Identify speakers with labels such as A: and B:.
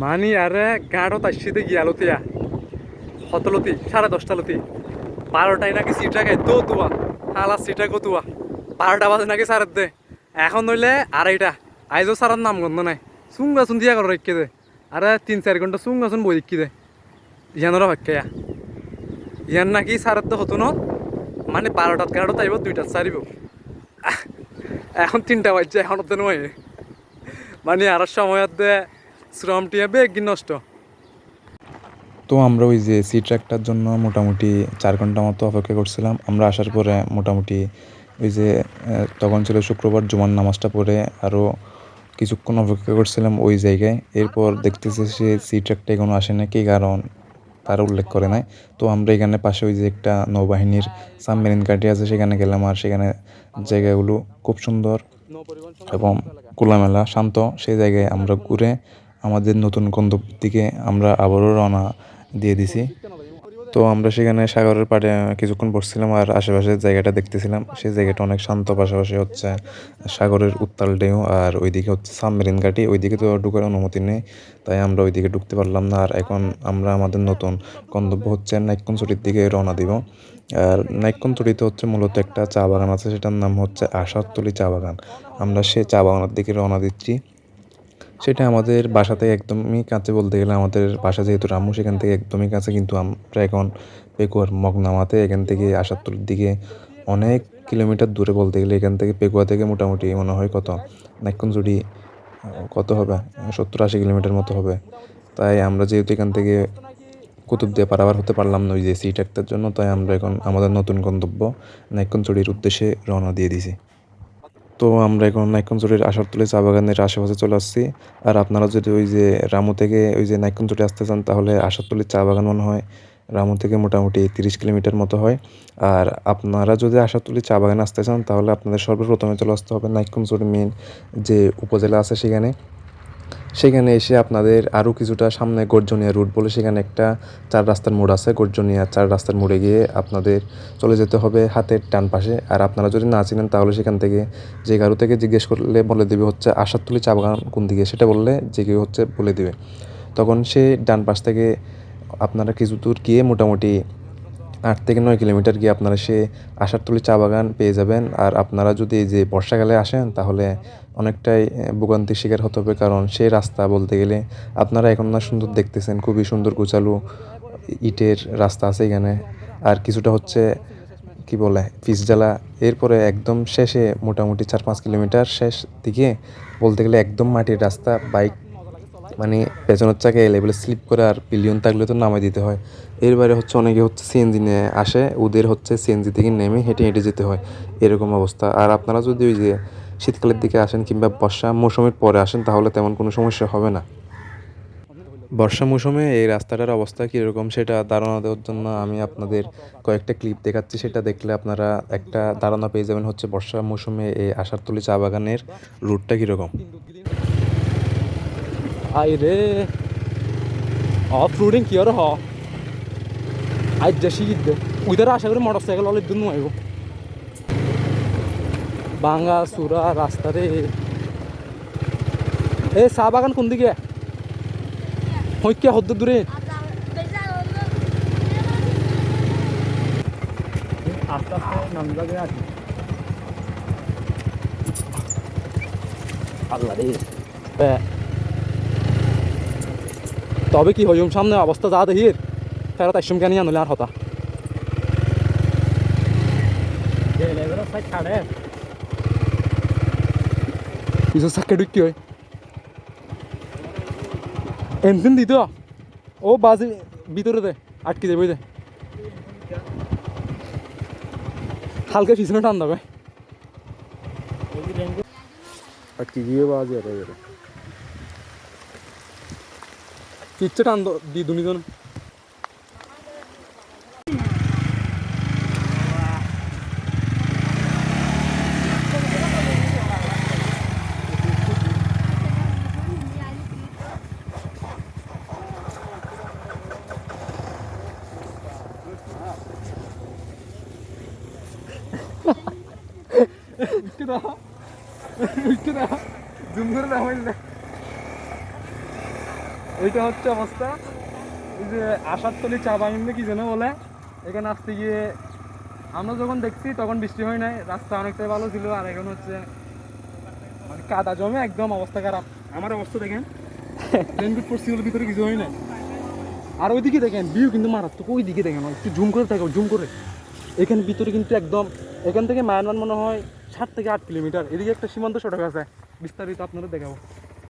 A: মানি আরে গাড়ো তাইছিতে গিয়ালতিয়া হতলতি 10:30 লতি 12টায় নাকি সিটা খাই তো তুয়া হালা সিটা কো তুয়া 12টা বাজে নাকি সারের দে এখন নইলে আড়াইটা আইজো সারার নাম গন্ধ নাই সুঙ্গা শুন দিয়া করে রেখে দে আরে 3-4 ঘন্টা সুঙ্গা শুন বই দেখি দে ইয়ানোরা ভাক্কায়া ইয়ান নাকি সারের তো হতো না মানে 12টাত গাড়ো তাইব 2টাত সারিব এখন 3টা বাজছে এখন তো নয় মানে আর সময় দে শ্রমটিয়া বেগ নষ্ট।
B: তো আমরা ওই যে সি ট্র্যাকটার জন্য মোটামুটি 4 ঘন্টা মতো অপেক্ষা করছিলাম। আমরা আসার পরে মোটামুটি ওই যে তখন ছিল শুক্রবার, জুমার নামাজটা পড়ে আরও কিছুক্ষণ অপেক্ষা করছিলাম ওই জায়গায়। এরপর দেখতেছি সে সি ট্র্যাকটা এখনও আসে না, কী কারণ তারা উল্লেখ করে নাই। তো আমরা এখানে পাশে ওই যে একটা নৌবাহিনীর সাবমেরিন ঘাঁটি আছে, সেখানে গেলাম। আর সেখানে জায়গাগুলো খুব সুন্দর এবং খোলামেলা শান্ত। সেই জায়গায় আমরা ঘুরে আমাদের নতুন গন্তব্যের দিকে আমরা আবারও রওনা দিয়ে দিছি। তো আমরা সেখানে সাগরের পাড়ে কিছুক্ষণ বসছিলাম আর আশেপাশের জায়গাটা দেখতেছিলাম। সেই জায়গাটা অনেক শান্ত, পাশাপাশি হচ্ছে সাগরের উত্তাল ঢেউ, আর ওইদিকে হচ্ছে সাবমেরিন ঘাঁটি। ওইদিকে তো ঢুকার অনুমতি নেই, তাই আমরা ওইদিকে ঢুকতে পারলাম না। আর এখন আমরা আমাদের নতুন গন্তব্য হচ্ছে নাইক্ষ্যংছড়ির দিকে রওনা দিব। আর নাইক্ষ্যংছড়িতে হচ্ছে মূলত একটা চা বাগান আছে, সেটার নাম হচ্ছে আশারতলী চা বাগান। আমরা সেই চা বাগানের দিকে রওনা দিচ্ছি। সেটা আমাদের বাসা থেকে একদমই কাছে, বলতে গেলে আমাদের বাসা যেহেতু রামু, সেখান থেকে একদমই কাছে। কিন্তু আমরা এখন পেকুয়ার মগনামাতে, এখান থেকে আশারতলীর দিকে অনেক কিলোমিটার দূরে বলতে গেলে। এখান থেকে পেকুয়া থেকে মোটামুটি মনে হয় কত নাইক্ষ্যংছড়ি কত হবে, 70-80 কিলোমিটার মতো হবে। তাই আমরা যেহেতু এখান থেকে কুতুবদিয়া পারাবার হতে পারলাম না ওই যে সি ট্র্যাকটার জন্য, তাই আমরা এখন আমাদের নতুন গন্তব্য নাইক্ষ্যংছড়ির উদ্দেশ্যে রওনা দিয়ে দিছি। তো আমরা এখন নাইক্ষ্যংছড়ির আশারতলী চা বাগানের আশেপাশে চলে আসছি। আর আপনারা যদি ওই যে রামু থেকে ওই যে নাইক্ষ্যংছড়ি আসতে চান, তাহলে আশারতলীর চা বাগান মনে হয় রামু থেকে মোটামুটি 30 কিলোমিটার মতো হয়। আর আপনারা যদি আশারতলী চা বাগানে আসতে চান, তাহলে আপনাদের সর্বপ্রথমে চলে আসতে হবে নাইক্ষ্যংছড়ি মেন যে উপজেলা আছে সেখানে। সেখানে এসে আপনাদের আরও কিছুটা সামনে গর্জনিয়া রুট বলে সেখানে একটা 4 রাস্তার মোড় আছে। গর্জনিয়া 4 রাস্তার মোড়ে গিয়ে আপনাদের চলে যেতে হবে হাতের ডান পাশে। আর আপনারা যদি না চিনেন, তাহলে সেখান থেকে যে কারো থেকে জিজ্ঞেস করলে বলে দেবে হচ্ছে আশারতলী চা বাগান কোন দিকে, সেটা বললে যে কেউ হচ্ছে বলে দেবে। তখন সে ডান পাশ থেকে আপনারা কিছু দূর গিয়ে মোটামুটি 8 থেকে 9 কিলোমিটার গিয়ে আপনারা সে আশারতলী চা বাগান পেয়ে যাবেন। আর আপনারা যদি এই যে বর্ষাকালে আসেন, তাহলে অনেকটাই ভোগান্তির শিকার হতে হবে, কারণ সেই রাস্তা বলতে গেলে আপনারা এখন না সুন্দর দেখতেছেন, খুবই সুন্দর গোছালো ইটের রাস্তা আছে এখানে। আর কিছুটা হচ্ছে কি বলে পিচঢালা। এরপরে একদম শেষে মোটামুটি 4-5 কিলোমিটার শেষ দিকে বলতে গেলে একদম মাটির রাস্তা। বাইক মানে পেছনের চাকা এই লেভেলে স্লিপ করে, আর পিলিয়ন থাকলে তো নামাই দিতে হয়। এর বাইরে হচ্ছে অনেকে হচ্ছে সিএনজি নিয়ে আসে, ওদের হচ্ছে সিএনজি থেকে নেমে হেঁটে হেঁটে যেতে হয়, এরকম অবস্থা। আর আপনারা যদি ওই যে শীতকালের দিকে আসেন কিংবা বর্ষা মৌসুমের পরে আসেন, তাহলে তেমন কোনো সমস্যা হবে না। বর্ষা মৌসুমে এই রাস্তাটার অবস্থা কীরকম সেটা ধারণা দেওয়ার জন্য আমি আপনাদের কয়েকটা ক্লিপ দেখাচ্ছি। সেটা দেখলে আপনারা একটা ধারণা পেয়ে যাবেন হচ্ছে বর্ষা মৌসুমে এই আশারতলী চা বাগানের রুটটা কীরকম।
A: আইরে অফ রোডিং কি আর হ আজ যাসি গিদ্দে উইদার আশা করি মোটরসাইকেল অনেক দূর নয় ভাঙা সুরা রাস্তা রে। এ চা বাগান কোন দিকে হইকে হদ্দ দূরে আস্তে আস্তে নাম যাবে আর আল্লাহ রে। তবে কি হইম সামনে অবস্থা যা দেখির ফেরত আসম কেন আনলে আর হতা কিছু চাক্কে ঢুকি হয় এমদিন দিত ও বাজি ভিতরে দে আটকে যাবই দে হালকা পিছনে টান দেবে আটকে গিয়ে বাজি আর কিচ্ছে টান দি দুনিজন জুম করে না হইলে এইটা হচ্ছে অবস্থা। এই যে আশারতলি চা বাগান কি যেন বলে, এখানে আসতে গিয়ে আমরা যখন দেখছি তখন বৃষ্টি হয় নাই, রাস্তা অনেকটাই ভালো ছিল। আর এখন হচ্ছে মানে কাদা জমে একদম অবস্থা খারাপ। আমার অবস্থা দেখেন, রেনকোট পরছি হলো, ভিতরে কিছু হয় না। আর ওইদিকে দেখেন ভিউ কিন্তু মারাত্মক, ওই দিকে দেখেন, একটু জুম করে দেখো, জুম করে। এখানে ভিতরে কিন্তু একদম, এখান থেকে মায়ানমার মনে হয় 7 থেকে 8 কিলোমিটার। এদিকে একটা সীমান্ত সড়ক আছে, বিস্তারিত আপনারা দেখাবো।